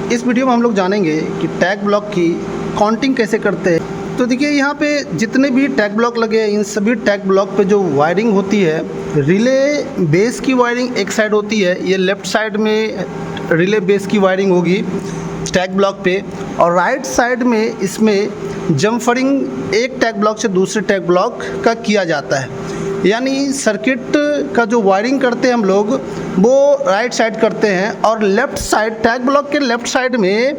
इस वीडियो में हम लोग जानेंगे कि टैग ब्लॉक की काउंटिंग कैसे करते हैं। तो देखिए यहाँ पे जितने भी टैग ब्लॉक लगे हैं, इन सभी टैग ब्लॉक पे जो वायरिंग होती है, रिले बेस की वायरिंग एक साइड होती है, ये लेफ़्ट साइड में रिले बेस की वायरिंग होगी टैग ब्लॉक पे, और राइट साइड में इसमें जम्फरिंग एक टैग ब्लॉक से दूसरे टैग ब्लॉक का किया जाता है। यानी सर्किट का जो वायरिंग करते हैं हम लोग वो राइट साइड करते हैं, और लेफ़्ट साइड टैग ब्लॉक के लेफ़्ट साइड में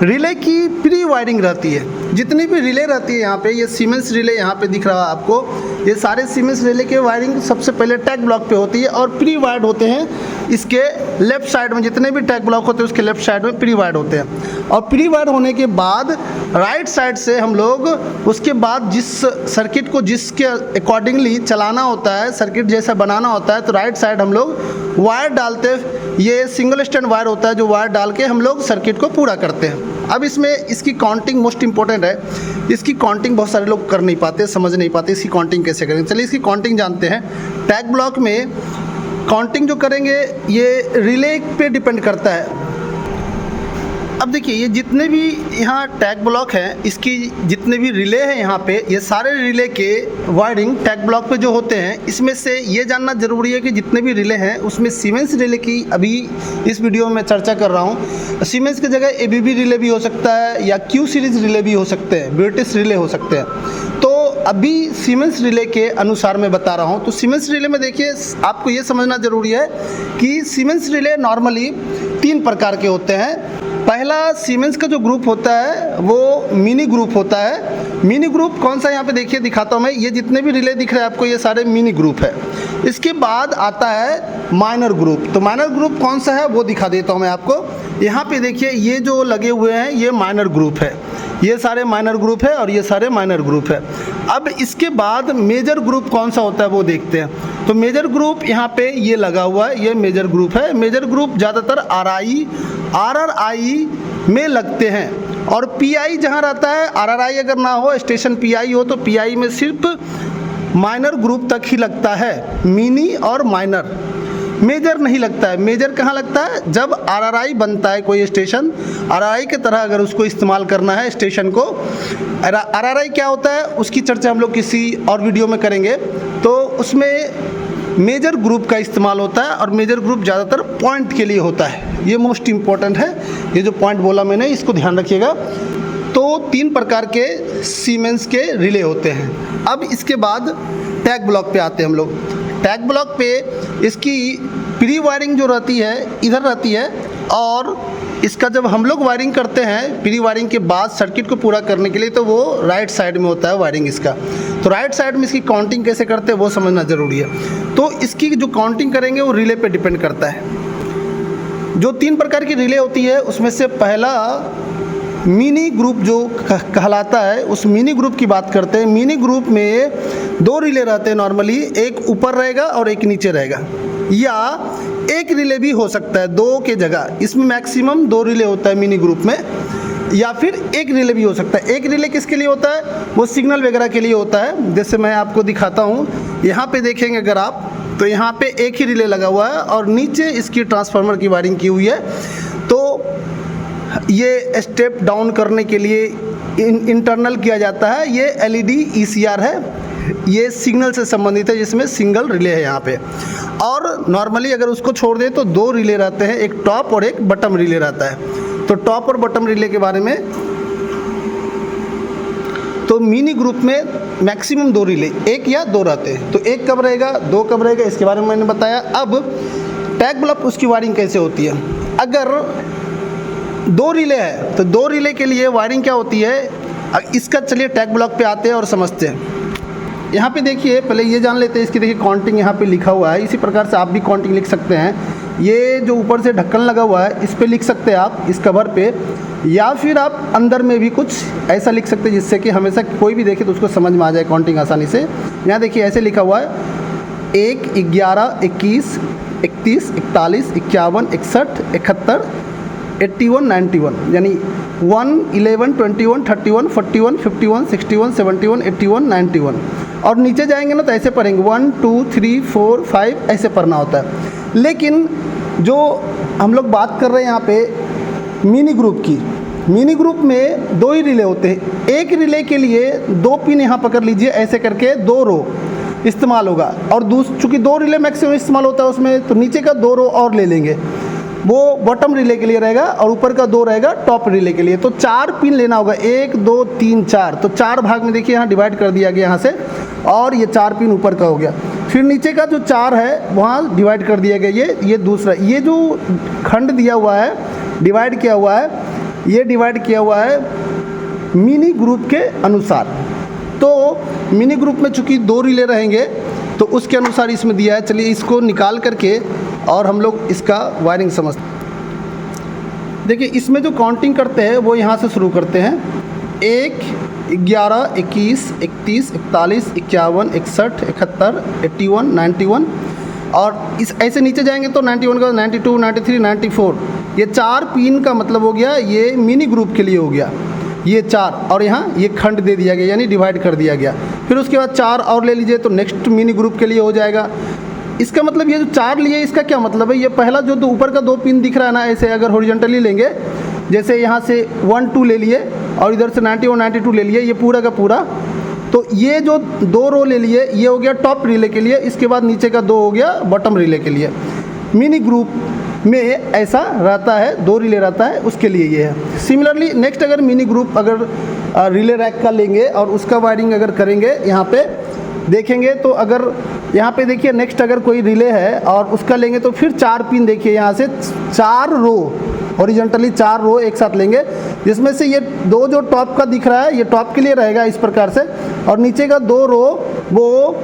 रिले की प्री वायरिंग रहती है। जितनी भी रिले रहती है यहाँ पे, ये सीमेंस रिले यहाँ पे दिख रहा है आपको, ये सारे सीमेंस रिले के वायरिंग सबसे पहले टैग ब्लॉक पे होती है और प्री वायर्ड होते हैं इसके लेफ़्ट साइड में। जितने भी टैग ब्लॉक होते हैं उसके लेफ़्ट साइड में प्री वायर्ड होते हैं, और प्री वायर्ड होने के बाद राइट साइड से हम लोग उसके बाद जिस सर्किट को जिसके अकॉर्डिंगली चलाना होता है, सर्किट जैसा बनाना होता है, तो राइट साइड हम लोग वायर डालते हैं। ये सिंगल स्टैंड वायर होता है जो वायर डाल के हम लोग सर्किट को पूरा करते हैं। अब इसमें इसकी काउंटिंग मोस्ट इंपॉर्टेंट है। इसकी काउंटिंग बहुत सारे लोग कर नहीं पाते, समझ नहीं पाते इसकी काउंटिंग कैसे करेंगे। चलिए इसकी काउंटिंग जानते हैं। टैग ब्लॉक में काउंटिंग जो करेंगे ये रिले पे डिपेंड करता है। अब देखिए ये जितने भी यहाँ टैग ब्लॉक हैं, इसकी जितने भी रिले हैं यहाँ पे, ये सारे रिले के वायरिंग टैग ब्लॉक पे जो होते हैं, इसमें से ये जानना ज़रूरी है कि जितने भी रिले हैं उसमें सीमेंस रिले की अभी इस वीडियो में मैं चर्चा कर रहा हूँ। सीमेंस की जगह ABB रिले भी हो सकता है, या Q सीरीज़ रिले भी हो सकते हैं, ब्रिटिश रिले हो सकते हैं। तो अभी सीमेंस रिले के अनुसार मैं बता रहा हूँ। तो सीमेंस रिले में देखिए आपको ये समझना ज़रूरी है कि सीमेंस रिले नॉर्मली 3 प्रकार के होते हैं। पहला सीमेंस का जो ग्रुप होता है वो मिनी ग्रुप होता है। मिनी ग्रुप कौन सा, यहाँ पे देखिए दिखाता हूँ मैं, ये जितने भी रिले दिख रहे हैं आपको ये सारे मिनी ग्रुप है। इसके बाद आता है माइनर ग्रुप। तो माइनर ग्रुप कौन सा है वो दिखा देता हूँ मैं आपको। यहाँ पे देखिए ये जो लगे हुए हैं ये माइनर ग्रुप है, ये सारे माइनर ग्रुप है और ये सारे माइनर ग्रुप है। अब इसके बाद मेजर ग्रुप कौन सा होता है वो देखते हैं। तो मेजर ग्रुप यहाँ पे ये लगा हुआ है, ये मेजर ग्रुप है। मेजर ग्रुप ज़्यादातर RRI में लगते हैं, और PI जहाँ रहता है, RRI अगर ना हो, स्टेशन PI हो, तो PI में सिर्फ माइनर ग्रुप तक ही लगता है, मिनी और माइनर, मेजर नहीं लगता है। मेजर कहाँ लगता है, जब RRI बनता है कोई स्टेशन, RRI के तरह अगर उसको इस्तेमाल करना है स्टेशन को। RRI क्या होता है उसकी चर्चा हम लोग किसी और वीडियो में करेंगे। तो उसमें मेजर ग्रुप का इस्तेमाल होता है, और मेजर ग्रुप ज़्यादातर पॉइंट के लिए होता है। ये मोस्ट इम्पॉर्टेंट है, ये जो पॉइंट बोला मैंने इसको ध्यान रखिएगा। तो 3 प्रकार के सीमेंस के रिले होते हैं। अब इसके बाद टैग ब्लॉक पे आते हैं हम लोग। टैग ब्लॉक पे इसकी प्री वायरिंग जो रहती है इधर रहती है, और इसका जब हम लोग वायरिंग करते हैं प्री वायरिंग के बाद सर्किट को पूरा करने के लिए, तो वो राइट साइड में होता है वायरिंग इसका। तो राइट साइड में इसकी काउंटिंग कैसे करते हैं वो समझना ज़रूरी है। तो इसकी जो काउंटिंग करेंगे वो रिले पे डिपेंड करता है। जो 3 प्रकार की रिले होती है उसमें से पहला मिनी ग्रुप जो कहलाता है, उस मिनी ग्रुप की बात करते हैं। मिनी ग्रुप में 2 रिले रहते हैं नॉर्मली, एक ऊपर रहेगा और एक नीचे रहेगा, या एक रिले भी हो सकता है 2 के जगह। इसमें मैक्सिमम 2 रिले होता है मिनी ग्रुप में, या फिर एक रिले भी हो सकता है। एक रिले किसके लिए होता है, वो सिग्नल वगैरह के लिए होता है। जैसे मैं आपको दिखाता हूँ, यहाँ पे देखेंगे अगर आप, तो यहाँ पे एक ही रिले लगा हुआ है और नीचे इसकी ट्रांसफार्मर की वायरिंग की हुई है। तो ये स्टेप डाउन करने के लिए इंटरनल किया जाता है। ये LED ECR है, ये सिग्नल से संबंधित है, जिसमें सिंगल रिले है यहाँ पे। और नॉर्मली अगर उसको छोड़ दें तो 2 रिले रहते हैं, एक टॉप और एक बटम रिले रहता है। तो टॉप और बटम रिले के बारे में, तो मिनी ग्रुप में मैक्सिमम 2 रिले, 1 या 2 रहते हैं। तो 1 कब रहेगा, 2 कब रहेगा, इसके बारे में मैंने बताया। अब टैग ब्लॉक उसकी वायरिंग कैसे होती है। अगर 2 रिले है तो 2 रिले के लिए वायरिंग क्या होती है, इसका चलिए टैग ब्लॉक पे आते हैं और समझते हैं। यहाँ पे देखिए पहले ये जान लेते हैं, इसकी देखिए काउंटिंग यहाँ पे लिखा हुआ है। इसी प्रकार से आप भी काउंटिंग लिख सकते हैं। ये जो ऊपर से ढक्कन लगा हुआ है इस पे लिख सकते हैं आप, इस कवर पे, या फिर आप अंदर में भी कुछ ऐसा लिख सकते हैं जिससे कि हमेशा कोई भी देखे तो उसको समझ में आ जाए काउंटिंग आसानी से। यहाँ देखिए ऐसे लिखा हुआ है 1, 11, 21, 31, 41, 51, 61, 71, 81, 91, यानी 1, 11, 21, 31, 41, 51, 61, 71, 81, 91। और नीचे जाएंगे ना तो ऐसे पढ़ेंगे 1, 2, 3, 4, 5 ऐसे पढ़ना होता है। लेकिन जो हम लोग बात कर रहे हैं यहाँ पे मिनी ग्रुप की। मिनी ग्रुप में 2 ही रिले होते हैं। एक रिले के लिए 2 पिन यहाँ पकड़ लीजिए, ऐसे करके 2 रो इस्तेमाल होगा। और चूँकि 2 रिले मैक्सिमम इस्तेमाल होता है उसमें, तो नीचे का 2 रो और ले लेंगे, वो बॉटम रिले के लिए रहेगा, और ऊपर का 2 रहेगा टॉप रिले के लिए। तो 4 पिन लेना होगा, 1 2 3 4। तो 4 भाग में देखिए यहाँ डिवाइड कर दिया गया यहाँ से, और ये 4 पिन ऊपर का हो गया। फिर नीचे का जो 4 है वहाँ डिवाइड कर दिया गया। ये दूसरा, ये जो खंड दिया हुआ है, डिवाइड किया हुआ है, ये डिवाइड किया हुआ है मिनी ग्रुप के अनुसार। तो मिनी ग्रुप में चूँकि 2 रिले रहेंगे तो उसके अनुसार इसमें दिया है। चलिए इसको निकाल करके और हम लोग इसका वायरिंग समझते हैं। देखिए इसमें जो काउंटिंग करते हैं वो यहाँ से शुरू करते हैं। 1 11 21 31 41 51 61 71 81 91, और इस ऐसे नीचे जाएंगे तो 91 का 92 93 94। ये 4 पिन का मतलब हो गया, ये मिनी ग्रुप के लिए हो गया ये 4, और यहाँ ये खंड दे दिया गया, यानी डिवाइड कर दिया गया। फिर उसके बाद 4 और ले लीजिए तो नेक्स्ट मिनी ग्रुप के लिए हो जाएगा। इसका मतलब ये जो 4 लिए, इसका क्या मतलब है, ये पहला जो ऊपर का 2 पिन दिख रहा है ना, ऐसे अगर हॉरिजॉन्टली लेंगे, जैसे यहाँ से 1 2 ले लिए और इधर से 91 92 ले लिए, ये पूरा का पूरा, तो ये जो 2 रो ले लिए ये हो गया टॉप रिले के लिए। इसके बाद नीचे का 2 हो गया बॉटम रिले के लिए। मिनी ग्रुप में ऐसा रहता है, 2 रिले रहता है, उसके लिए ये है। सिमिलरली नेक्स्ट अगर मिनी ग्रुप अगर रिले रैक का लेंगे और उसका वायरिंग अगर करेंगे, यहाँ पे देखेंगे तो अगर यहाँ पे देखिए नेक्स्ट अगर कोई रिले है और उसका लेंगे तो फिर 4 पिन, देखिए यहाँ से 4 रो हॉरिजॉन्टली 4 रो एक साथ लेंगे, जिसमें से ये 2 जो टॉप का दिख रहा है ये टॉप के लिए रहेगा इस प्रकार से, और नीचे का 2 रो वो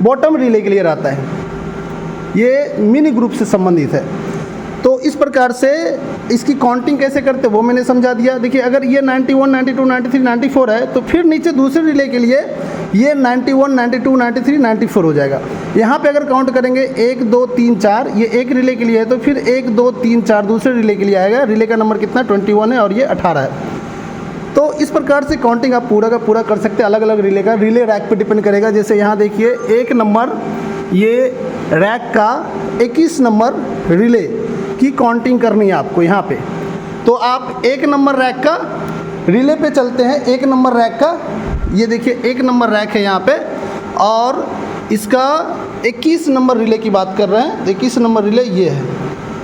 बॉटम रिले के लिए रहता है। ये मिनी ग्रुप से संबंधित है। तो इस प्रकार से इसकी काउंटिंग कैसे करते वो मैंने समझा दिया। देखिए अगर ये 91 92 93 94 है तो फिर नीचे दूसरे रिले के लिए ये 91 92 93 94 हो जाएगा। यहाँ पे अगर काउंट करेंगे 1 2 3 4, ये एक रिले के लिए है, तो फिर 1 2 3 4 दूसरे रिले के लिए आएगा। रिले का नंबर कितना 21 है और ये 18 है। तो इस प्रकार से काउंटिंग आप पूरा का पूरा कर सकते हैं। अलग अलग रिले का, रिले रैक पे डिपेंड करेगा। जैसे यहाँ देखिए 1 नंबर ये रैक का 21 नंबर रिले की काउंटिंग करनी है आपको यहाँ पे। तो आप 1 नंबर रैक का रिले पे चलते हैं। 1 नंबर रैक का, ये देखिए 1 नंबर रैक है यहाँ पे, और इसका 21 नंबर रिले की बात कर रहे हैं। 21 नंबर रिले ये है,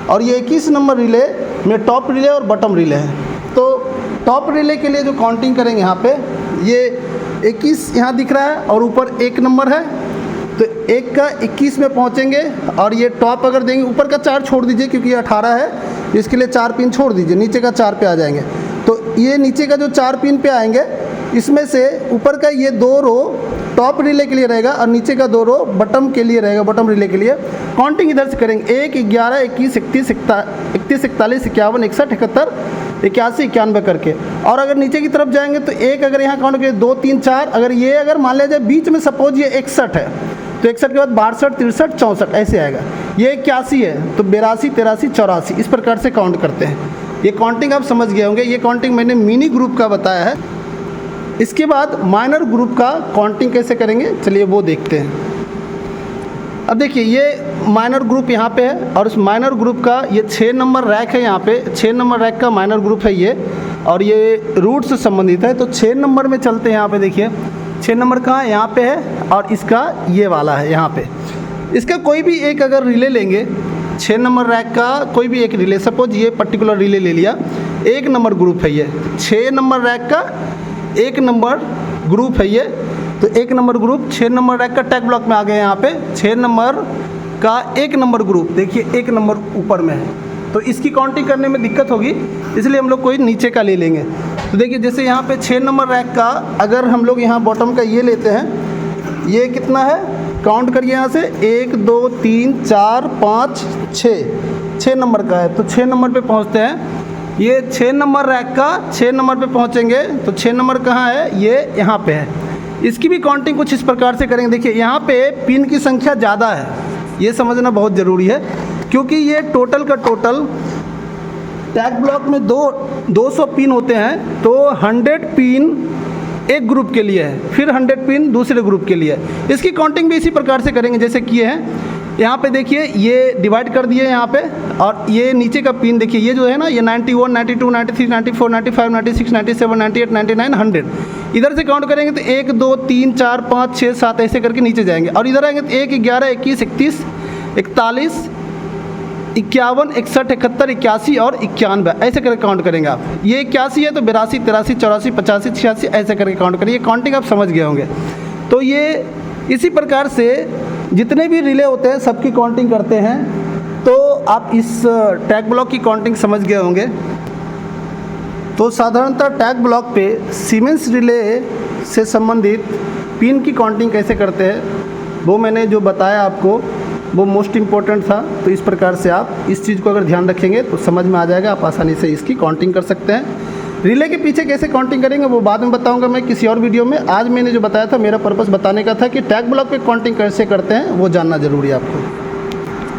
और ये 21 नंबर रिले में टॉप रिले और बॉटम रिले है। तो टॉप रिले के लिए जो काउंटिंग करेंगे यहाँ पे, ये 21 यहाँ दिख रहा है और ऊपर 1 नंबर है, तो 1 का 21 में पहुँचेंगे, और ये टॉप अगर देंगे, ऊपर का 4 छोड़ दीजिए क्योंकि ये 18 है, इसके लिए 4 पिन छोड़ दीजिए, नीचे का 4 पे आ जाएंगे। तो ये नीचे का जो 4 पिन पे आएंगे, इसमें से ऊपर का ये 2 रो टॉप रिले के लिए रहेगा और नीचे का 2 रो बॉटम के लिए रहेगा, बॉटम रिले के लिए। काउंटिंग इधर से करेंगे 1 11 21 31 31 41 51 61 71 81 91 करके। और अगर नीचे की तरफ जाएंगे तो 1 अगर यहाँ काउंट करें 2 3 4, अगर ये अगर मान लिया जाए बीच में सपोज ये 61 है तो 61 के बाद 62 63 64 ऐसे आएगा। ये 81 है तो 82 83 84 इस प्रकार से काउंट करते हैं। ये काउंटिंग आप समझ गए होंगे। ये काउंटिंग मैंने मिनी ग्रुप का बताया है। इसके बाद माइनर ग्रुप का काउंटिंग कैसे करेंगे, चलिए वो देखते हैं। अब देखिए ये माइनर ग्रुप यहाँ पे है, और इस माइनर ग्रुप का ये 6 नंबर रैक है। यहाँ पे 6 नंबर रैक का माइनर ग्रुप है ये, और ये रूट से संबंधित है। तो 6 नंबर में चलते हैं। यहाँ पे देखिए 6 नंबर कहाँ है, यहाँ पे है, और इसका ये वाला है यहाँ पे। इसका कोई भी एक अगर रिले लेंगे, 6 नंबर रैक का कोई भी एक रिले, सपोज ये पर्टिकुलर रिले ले लिया, 1 नंबर ग्रुप है ये। 6 नंबर रैक का 1 नंबर ग्रुप है ये। तो 1 नंबर ग्रुप 6 नंबर रैक का टैग ब्लॉक में आ गए। यहाँ पे 6 नंबर का 1 नंबर ग्रुप देखिए 1 नंबर ऊपर में है, तो इसकी काउंटिंग करने में दिक्कत होगी, इसलिए हम लोग कोई नीचे का ले लेंगे। तो देखिए जैसे यहाँ पे 6 नंबर रैक का अगर हम लोग यहाँ बॉटम का ये लेते हैं, ये कितना है, काउंट करिए यहाँ से 1 2 3 4 5 6 नंबर का है। तो 6 नंबर पे पहुँचते हैं। ये 6 नंबर रैक का 6 नंबर पे पहुँचेंगे, तो 6 नंबर कहाँ है, ये यहाँ पे है। इसकी भी काउंटिंग कुछ इस प्रकार से करेंगे। देखिए यहाँ पे पिन की संख्या ज़्यादा है, ये समझना बहुत ज़रूरी है, क्योंकि ये टोटल का टोटल टैग ब्लॉक में 200 पिन होते हैं। तो 100 पिन एक ग्रुप के लिए है, फिर 100 पिन दूसरे ग्रुप के लिए है। इसकी काउंटिंग भी इसी प्रकार से करेंगे जैसे किए हैं। यहाँ पे देखिए ये डिवाइड कर दिए यहाँ पे, और ये नीचे का पिन देखिए, ये जो है ना, ये 91, 92, 93, 94, 95, 96, 97, 98, 99, 100। इधर से काउंट करेंगे तो 1, 2, 3, 4, 5, 6, 7 ऐसे करके नीचे जाएंगे, और इधर आएंगे तो 1, 11, 21, 31, 41, 51, 61, 71, 81 और 91 ऐसे करके काउंट करेंगे आप। ये 81 है तो 82, 83, 84, 85, 86 ऐसे करके काउंट करिए। काउंटिंग आप समझ गए होंगे। तो ये इसी प्रकार से जितने भी रिले होते हैं सबकी काउंटिंग करते हैं। तो आप इस टैग ब्लॉक की काउंटिंग समझ गए होंगे। तो साधारणतः टैग ब्लॉक पे सीमेंस रिले से संबंधित पिन की काउंटिंग कैसे करते हैं वो मैंने जो बताया आपको वो मोस्ट इम्पोर्टेंट था। तो इस प्रकार से आप इस चीज़ को अगर ध्यान रखेंगे तो समझ में आ जाएगा, आप आसानी से इसकी काउंटिंग कर सकते हैं। रिले के पीछे कैसे काउंटिंग करेंगे वो बाद में बताऊंगा मैं किसी और वीडियो में। आज मैंने जो बताया था मेरा पर्पस बताने का था कि टैग ब्लॉक पे काउंटिंग कैसे करते हैं वो जानना ज़रूरी है आपको।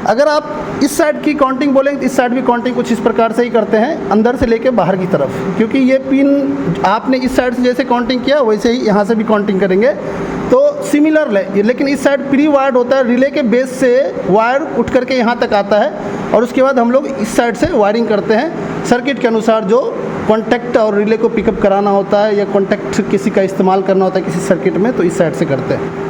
अगर आप इस साइड की काउंटिंग बोलेंगे तो इस साइड भी काउंटिंग कुछ इस प्रकार से ही करते हैं, अंदर से लेके बाहर की तरफ, क्योंकि ये पिन आपने इस साइड से जैसे काउंटिंग किया वैसे ही यहाँ से भी काउंटिंग करेंगे। तो सिमिलर है, लेकिन इस साइड प्री वायर्ड होता है। रिले के बेस से वायर उठ करके यहाँ तक आता है, और उसके बाद हम लोग इस साइड से वायरिंग करते हैं सर्किट के अनुसार। जो कॉन्टैक्ट और रिले को पिकअप कराना होता है या कॉन्टैक्ट किसी का इस्तेमाल करना होता है किसी सर्किट में, तो इस साइड से करते हैं।